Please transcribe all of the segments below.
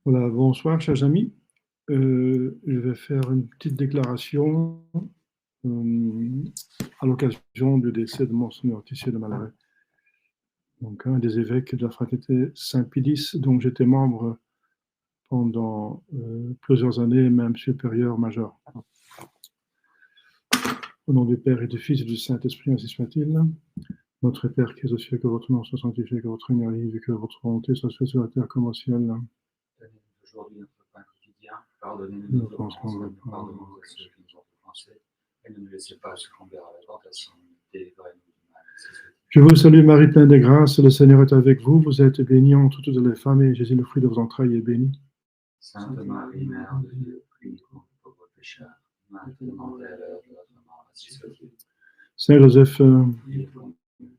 Voilà, bonsoir, chers amis. Je vais faire une petite déclaration euh, à l'occasion du décès de Monseigneur Tissier de Malaret, donc un des évêques de la fraternité Saint-Pédis, dont j'étais membre pendant plusieurs années, même supérieur majeur. Au nom du Père et du Fils et du Saint-Esprit, ainsi soit-il. Notre Père qui es aux cieux, que votre nom soit sanctifié, que votre règne arrive, et que votre volonté soit faite sur la terre comme au ciel. Donnez-nous aujourd'hui notre pain quotidien. Pardonnez-nous nos offenses, comme nous pardonnons à ceux qui nous ont offensés. Et ne nous laissez pas succomber à la tentation, mais délivrez-nous du mal. Je vous salue Marie, pleine de grâce, le Seigneur est avec vous. Vous êtes bénie entre toutes les femmes, et Jésus, le fruit de vos entrailles, est béni. Sainte Marie, Mère de Dieu, priez pour nous pauvres pécheurs, maintenant et à l'heure de notre mort, ainsi soit-il. Saint Joseph,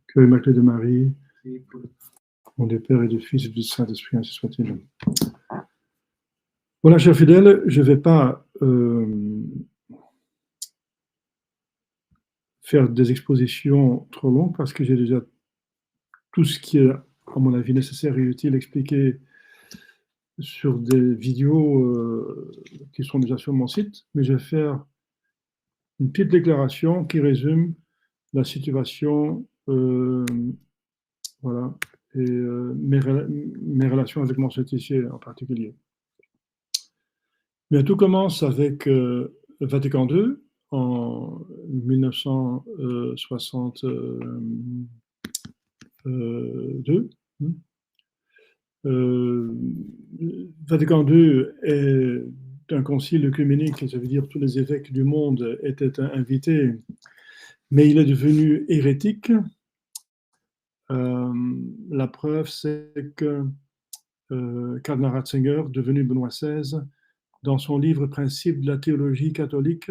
cœur immaculé de Marie, au nom du Père et du Fils et du Saint-Esprit, ainsi soit-il. Voilà, chers fidèles, je ne vais pas faire des expositions trop longues parce que j'ai déjà tout ce qui est, à mon avis, nécessaire et utile expliqué sur des vidéos qui sont déjà sur mon site, mais je vais faire une petite déclaration qui résume la situation, voilà, et mes relations avec mon Saint-Tissier en particulier. Bien, tout commence avec Vatican II en 1962. Vatican II est un concile œcuménique, ça veut dire que tous les évêques du monde étaient invités, mais il est devenu hérétique. La preuve, c'est que Cardinal Ratzinger, devenu Benoît XVI, dans son livre Principes de la théologie catholique,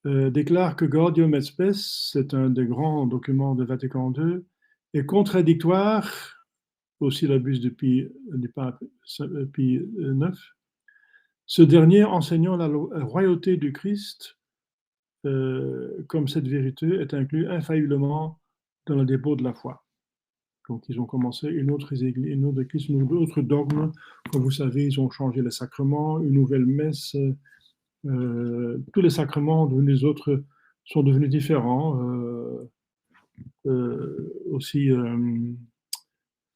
déclare que Gaudium et Spes, c'est un des grands documents de Vatican II, est contradictoire au syllabus du pape Pie IX, ce dernier enseignant la royauté du Christ, comme cette vérité est inclue infailliblement dans le dépôt de la foi. Donc, ils ont commencé une autre église, un autre dogme. Comme vous savez, ils ont changé les sacrements, une nouvelle messe. Tous les sacrements devenus autres sont devenus différents. Aussi,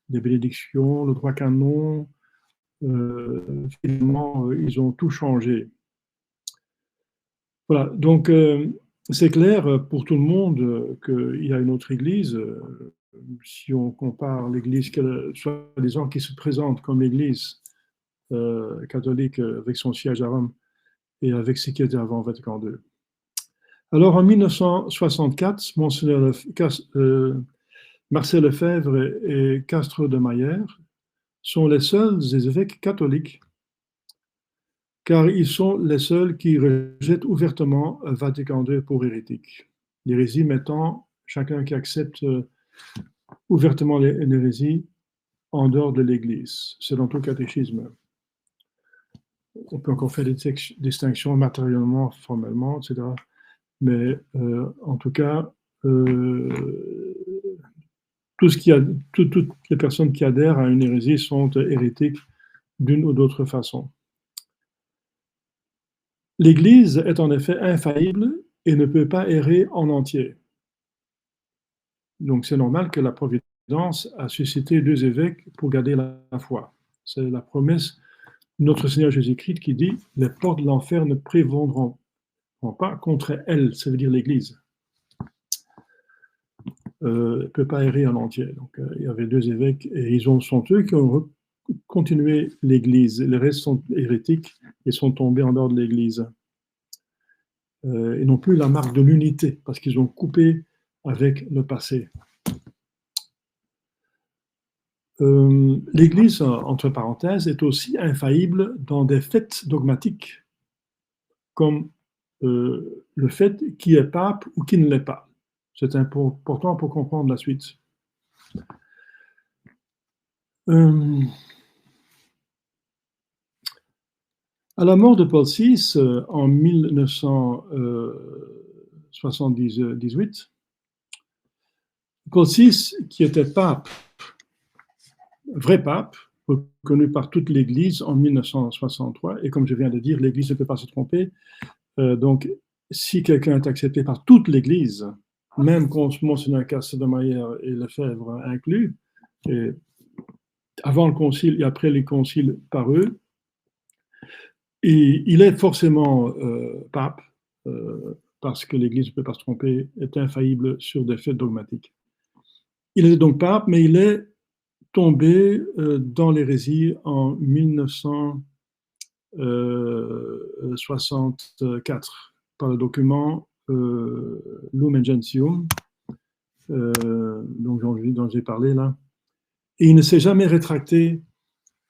les bénédictions, le droit canon. Finalement, ils ont tout changé. Voilà, donc c'est clair pour tout le monde qu'il y a une autre église. Si on compare l'église, soi-disant, qui se présente comme l'église catholique avec son siège à Rome et avec ce qui était avant Vatican II. Alors en 1964, Monseigneur Marcel Lefebvre et Castro de Mayer sont les seuls évêques catholiques, car ils sont les seuls qui rejettent ouvertement Vatican II pour hérétique. L'hérésie mettant chacun qui accepte ouvertement l'hérésie en dehors de l'Église, selon tout catéchisme. On peut encore faire des distinctions matériellement, formellement, etc. Mais en tout cas, toutes les personnes qui adhèrent à une hérésie sont hérétiques d'une ou d'autre façon. L'Église est en effet infaillible et ne peut pas errer en entier. Donc c'est normal que la Providence a suscité deux évêques pour garder la foi. C'est la promesse de notre Seigneur Jésus-Christ qui dit « Les portes de l'enfer ne prévaudront pas contre elle », ça veut dire l'Église. Ne peut pas errer en entier. Donc il y avait deux évêques et sont eux qui ont continué l'Église. Les restes sont hérétiques et sont tombés en dehors de l'Église. Et non plus la marque de l'unité, parce qu'ils ont coupé avec le passé. L'Église, entre parenthèses, est aussi infaillible dans des faits dogmatiques, comme le fait qui est pape ou qui ne l'est pas. C'est important pour comprendre la suite. À la mort de Paul VI en 1978, Paul VI, qui était pape, vrai pape, reconnu par toute l'Église en 1963. Et comme je viens de dire, l'Église ne peut pas se tromper. Donc, si quelqu'un est accepté par toute l'Église, même Monseigneur Castelmayer et Lefebvre inclus, et avant le concile et après les conciles par eux, et il est forcément pape, parce que l'Église ne peut pas se tromper, est infaillible sur des faits dogmatiques. Il est donc pape, mais il est tombé dans l'hérésie en 1964 par le document Lumen Gentium, dont j'ai parlé là. Et il ne s'est jamais rétracté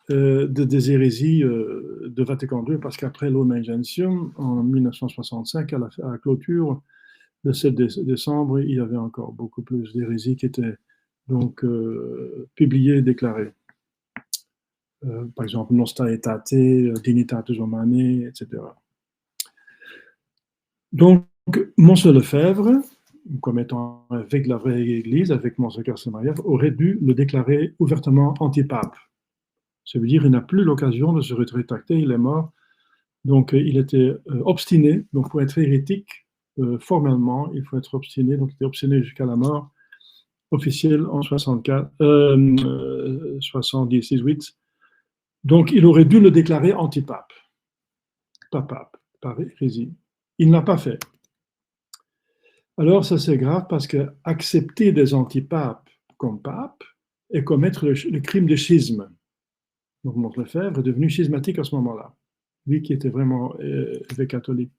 des hérésies de Vatican II, parce qu'après Lumen Gentium, en 1965, à la clôture de 7 décembre, il y avait encore beaucoup plus d'hérésies qui étaient donc publiées et déclarées. Par exemple, Nostra Aetate, Dignitatis Humanae, etc. Donc, Monseigneur Lefebvre, comme étant avec la vraie Église, avec Monseigneur Castelmayer, aurait dû le déclarer ouvertement antipape. Ça veut dire qu'il n'a plus l'occasion de se rétracter, il est mort. Donc, il était obstiné. Donc, pour être hérétique, formellement, il faut être obstiné. Donc, il était obstiné jusqu'à la mort officielle en 78. Donc, il aurait dû le déclarer antipape, pas pape, par hérésie. Il ne l'a pas fait. Alors, ça c'est grave parce que accepter des antipapes comme pape est commettre le crime de schisme. Donc, Monseigneur Lefebvre est devenu schismatique à ce moment-là, lui qui était vraiment évêque catholique.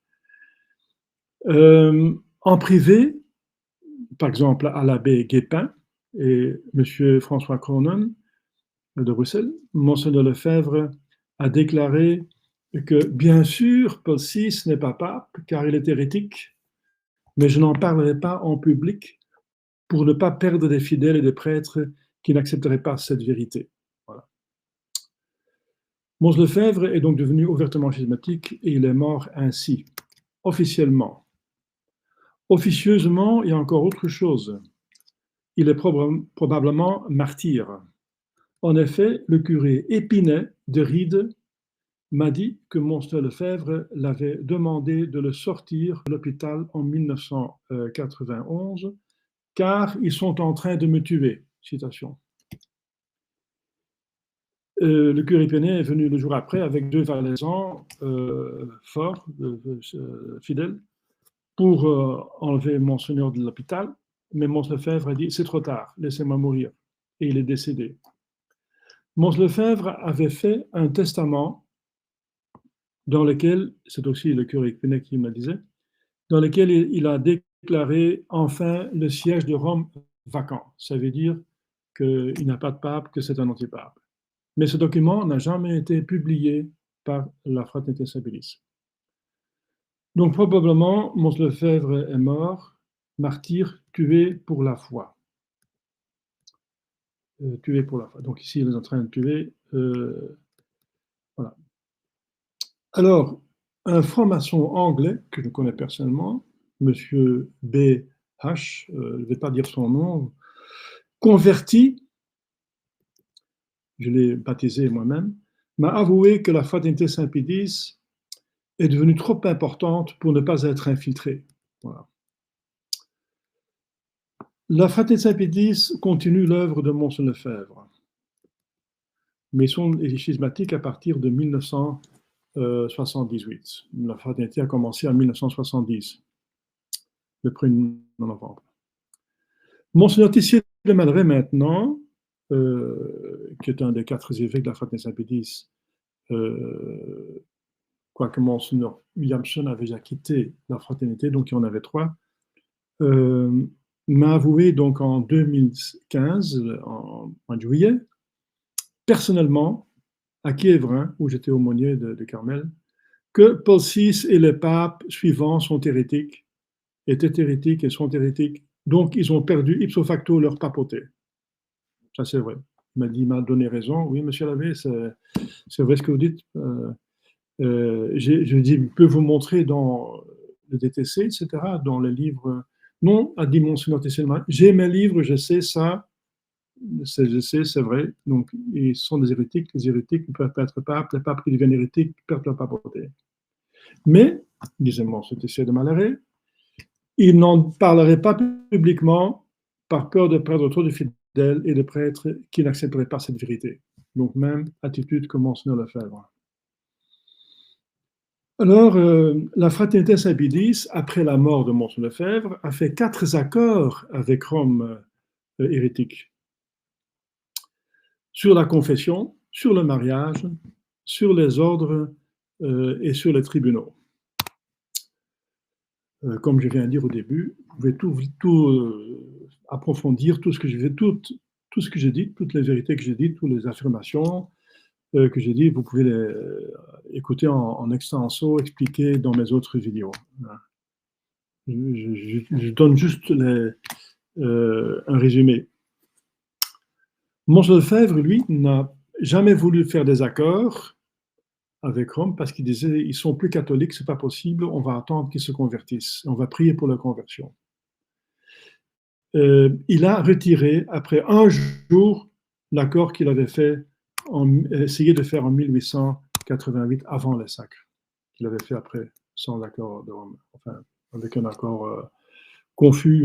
En privé, par exemple à l'abbé Guépin et M. François Cronon de Bruxelles, Monseigneur Lefebvre a déclaré que, bien sûr, Paul VI n'est pas pape, car il est hérétique, mais je n'en parlerai pas en public pour ne pas perdre des fidèles et des prêtres qui n'accepteraient pas cette vérité. Voilà. Monseigneur Lefebvre est donc devenu ouvertement schismatique et il est mort ainsi, officiellement. Officieusement, il y a encore autre chose. Il est probablement martyr. En effet, le curé Épinay de Ried m'a dit que Monseigneur Lefebvre l'avait demandé de le sortir de l'hôpital en 1991, car ils sont en train de me tuer. Citation. Le curé Épinay est venu le jour après avec 2 valaisans forts, fidèles, pour enlever Monseigneur de l'hôpital, mais Monseigneur Lefebvre a dit « c'est trop tard, laissez-moi mourir ». Et il est décédé. Monseigneur Lefebvre avait fait un testament dans lequel, c'est aussi le curé Épinay qui me disait, dans lequel il a déclaré enfin le siège de Rome vacant. Ça veut dire qu'il n'a pas de pape, que c'est un antipape. Mais ce document n'a jamais été publié par la Fraternité Stabilis. Donc probablement, Monseigneur Lefebvre est mort, martyr, tué pour la foi. Tué pour la foi. Donc ici, il est en train de tuer. Voilà. Alors, un franc-maçon anglais, que je connais personnellement, Monsieur B.H., je ne vais pas dire son nom, converti, je l'ai baptisé moi-même, m'a avoué que la fraternité Saint-Pédis est devenue trop importante pour ne pas être infiltrée. Voilà. La fraternité Saint-Pédis continue l'œuvre de Monseigneur Lefebvre, mais ils sont schismatiques à partir de 1978. La fraternité a commencé en 1970, le 1er novembre. Monseigneur Tissier de Madré maintenant, qui est un des 4 évêques de la fraternité Saint-Pédis, quoique Monseigneur Williamson avait déjà quitté la fraternité, donc il y en avait 3, m'a avoué donc en 2015, en mois de juillet, personnellement, à Kievrin, où j'étais aumônier de Carmel, que Paul VI et les papes suivants sont hérétiques, étaient hérétiques et sont hérétiques, donc ils ont perdu ipso facto leur papauté. Ça c'est vrai. Il m'a donné raison. Oui, monsieur l'abbé, c'est vrai ce que vous dites. Je dis, je peux vous montrer dans le DTC, etc., dans les livres. Non, a dit Monseigneur Tesselman, j'ai mes livres, je sais ça, c'est vrai. Donc, ils sont des hérétiques. Les hérétiques ne peuvent pas être papes. Les papes qui deviennent hérétiques perdent leur papauté. Mais, disait Mons Laetitia de Malaret, ils n'en parleraient pas publiquement par peur de perdre trop de fidèles et de prêtres qui n'accepteraient pas cette vérité. Donc, même attitude que Monseigneur Lefebvre. Alors, la Fraternité Saint-Pédis, après la mort de Monseigneur Lefebvre, a fait 4 accords avec Rome hérétique sur la confession, sur le mariage, sur les ordres et sur les tribunaux. Comme je viens de dire au début, vous pouvez tout approfondir, tout ce que j'ai dit, toutes les vérités que j'ai dites, toutes les affirmations que j'ai dites, vous pouvez les écouter en extenso, expliquer dans mes autres vidéos. Je donne juste un résumé. Monseigneur Lefebvre, lui, n'a jamais voulu faire des accords avec Rome parce qu'il disait ils sont plus catholiques, c'est pas possible, on va attendre qu'ils se convertissent, on va prier pour leur conversion. Il a retiré après un jour l'accord qu'il avait essayé de faire en 1888 avant les sacres, qu'il avait fait après sans l'accord de Rome, enfin avec un accord confus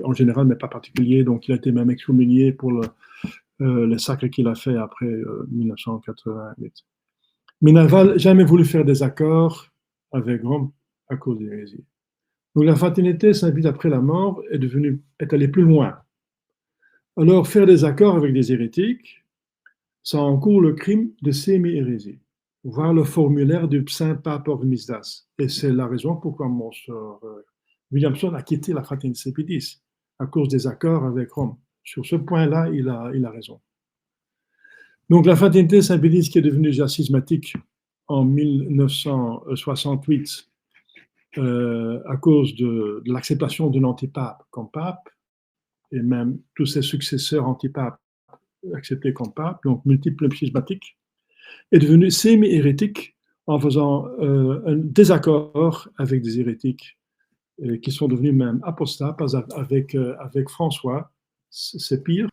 en général, mais pas particulier. Donc il a été même excommunié pour les sacres qu'il a fait après 1988. Mais il n'a jamais voulu faire des accords avec Rome à cause de l'hérésie. Donc la fraternité Saint-Pédis après la mort est allée plus loin. Alors faire des accords avec des hérétiques, ça encourt le crime de sémi-hérésie. Voir le formulaire du saint pape Hormisdas. Et c'est la raison pourquoi Monseigneur Williamson a quitté la fraternité Saint-Pédis, à cause des accords avec Rome. Sur ce point-là, il a raison. Donc la fraternité Saint-Pédis, qui est devenue déjà schismatique en 1968, à cause de l'acceptation de l'antipape comme pape, et même tous ses successeurs antipapes acceptés comme pape, donc multiples schismatiques, est devenue semi-hérétique en faisant un désaccord avec des hérétiques qui sont devenus même apostats avec François. C'est pire.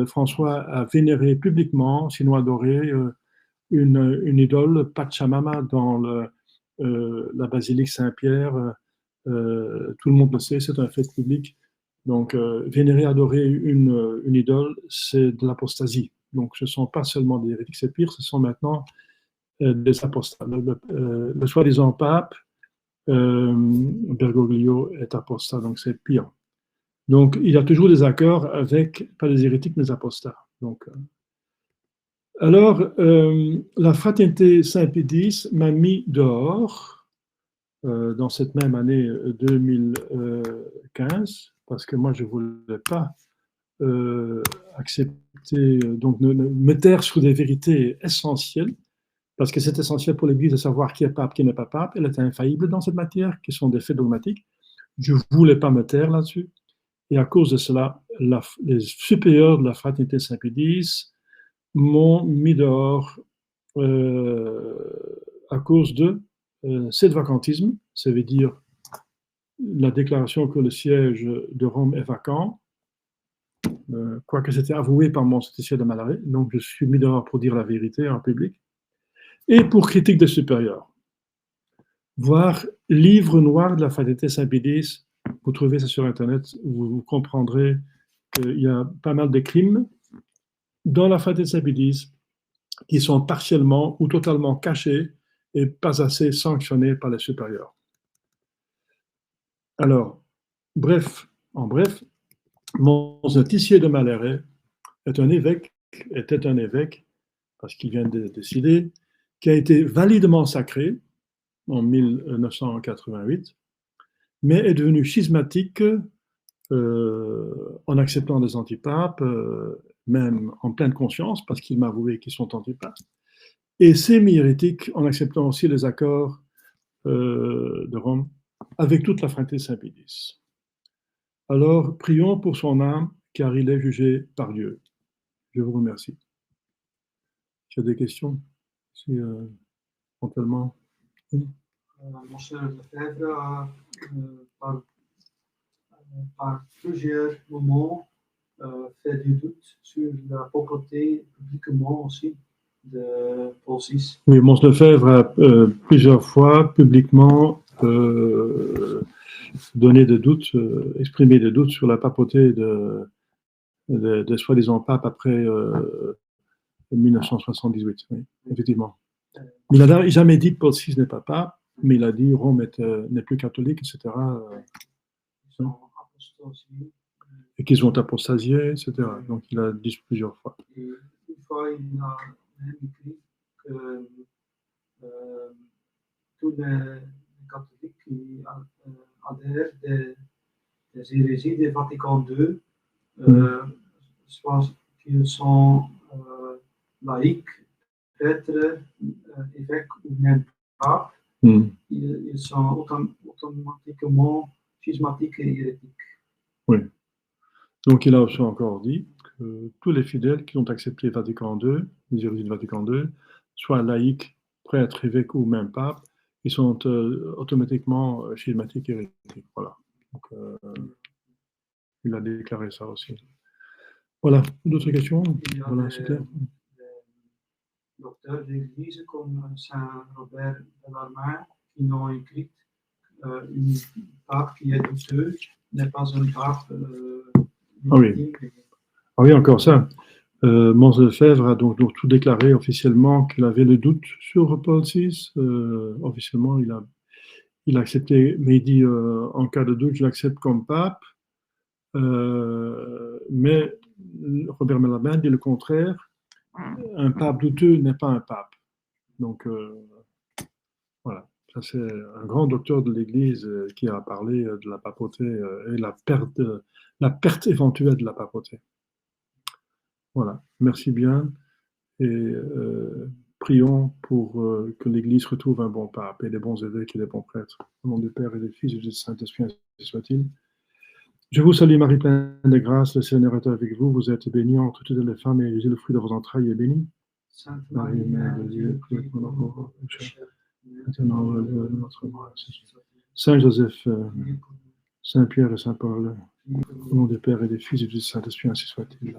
François a vénéré publiquement, sinon adoré, une idole, Pachamama, dans la basilique Saint-Pierre. Tout le monde le sait, c'est un fait public. Donc, vénérer, adorer une idole, c'est de l'apostasie. Donc, ce ne sont pas seulement des hérétiques, c'est pire, ce sont maintenant des apostats. Le soi-disant pape, Bergoglio, est apostat, donc c'est pire. Donc, il y a toujours des accords avec, pas les hérétiques, mais les apostats. Donc, alors, la fraternité Saint-Pédis m'a mis dehors dans cette même année 2015, parce que moi, je ne voulais pas accepter, donc me taire sur des vérités essentielles, parce que c'est essentiel pour l'Église de savoir qui est pape, qui n'est pas pape. Elle est infaillible dans cette matière, qui sont des faits dogmatiques. Je ne voulais pas me taire là-dessus. Et à cause de cela, les supérieurs de la fraternité Saint-Pédis m'ont mis dehors à cause de sédevacantisme, ça veut dire la déclaration que le siège de Rome est vacant, quoique c'était avoué par Mons Laetitia de Malaret, donc je suis mis dehors pour dire la vérité en public, et pour critique des supérieurs. Voir livre noir de la fraternité Saint-Pédis, vous trouvez ça sur Internet, vous comprendrez qu'il y a pas mal de crimes dans la fraternité Saint-Pédis qui sont partiellement ou totalement cachés et pas assez sanctionnés par les supérieurs. Alors, en bref, Mons Laetitia de Malaret était un évêque, parce qu'il vient de décider, qui a été validement sacré en 1988, mais est devenu schismatique en acceptant des antipapes, même en pleine conscience, parce qu'il m'a avoué qu'ils sont antipapes, et sémi-hérétique en acceptant aussi les accords de Rome avec toute la fraternité Saint-Pédis. Alors, prions pour son âme, car il est jugé par Dieu. Je vous remercie. Tu as des questions? Si, éventuellement. Oui. Monseigneur Lefebvre a, par plusieurs moments, fait avait du doute sur la papauté publiquement aussi de Paul VI. Oui, Mons Lefebvre a plusieurs fois publiquement donné des doutes, exprimé des doutes sur la papauté de soi-disant pape après 1978, oui, effectivement. Il n'a jamais dit que Paul VI n'est pas pape, mais il a dit Rome n'est plus catholique, etc. Et qu'ils ont apostasié, etc. Donc il a dit plusieurs fois. Et une fois, il a même écrit que tous les catholiques qui adhèrent des hérésies du Vatican II, soit qu'ils sont laïcs, prêtres, évêques ou même papes, ils sont automatiquement schismatiques et hérétiques. Oui. Donc il a aussi encore dit que tous les fidèles qui ont accepté Vatican II, les hérésies de Vatican II, soit laïcs, prêtres, évêques ou même papes, ils sont automatiquement schismatiques et hérétiques. Voilà. Donc, il a déclaré ça aussi. Voilà. D'autres questions? Voilà, c'est clair. Docteurs de l'Église comme Saint Robert Bellarmine qui n'ont écrit une pape qui est douteuse n'est pas un pape. Ah oui. Ah oui, encore ça. Mons Lefebvre a donc tout déclaré officiellement qu'il avait le doute sur Paul VI. Officiellement, il a accepté, mais il dit en cas de doute, je l'accepte comme pape. Mais Robert Bellarmine dit le contraire. Un pape douteux n'est pas un pape. Donc, voilà. Ça, c'est un grand docteur de l'Église qui a parlé de la papauté et la perte éventuelle de la papauté. Voilà. Merci bien. Et prions pour que l'Église retrouve un bon pape et des bons évêques et des bons prêtres. Au nom du Père et du Fils et du Saint-Esprit, ainsi soit-il. Je vous salue Marie, pleine de grâce, le Seigneur est avec vous. Vous êtes bénie entre toutes les femmes et le fruit de vos entrailles est béni. Sainte Marie, Mère de Dieu, prie pour nous pauvres pécheurs, maintenant et à l'heure de notre mort. Saint Joseph, Saint Pierre et Saint Paul, au nom du Père et du Fils et du Saint-Esprit, ainsi soit-il.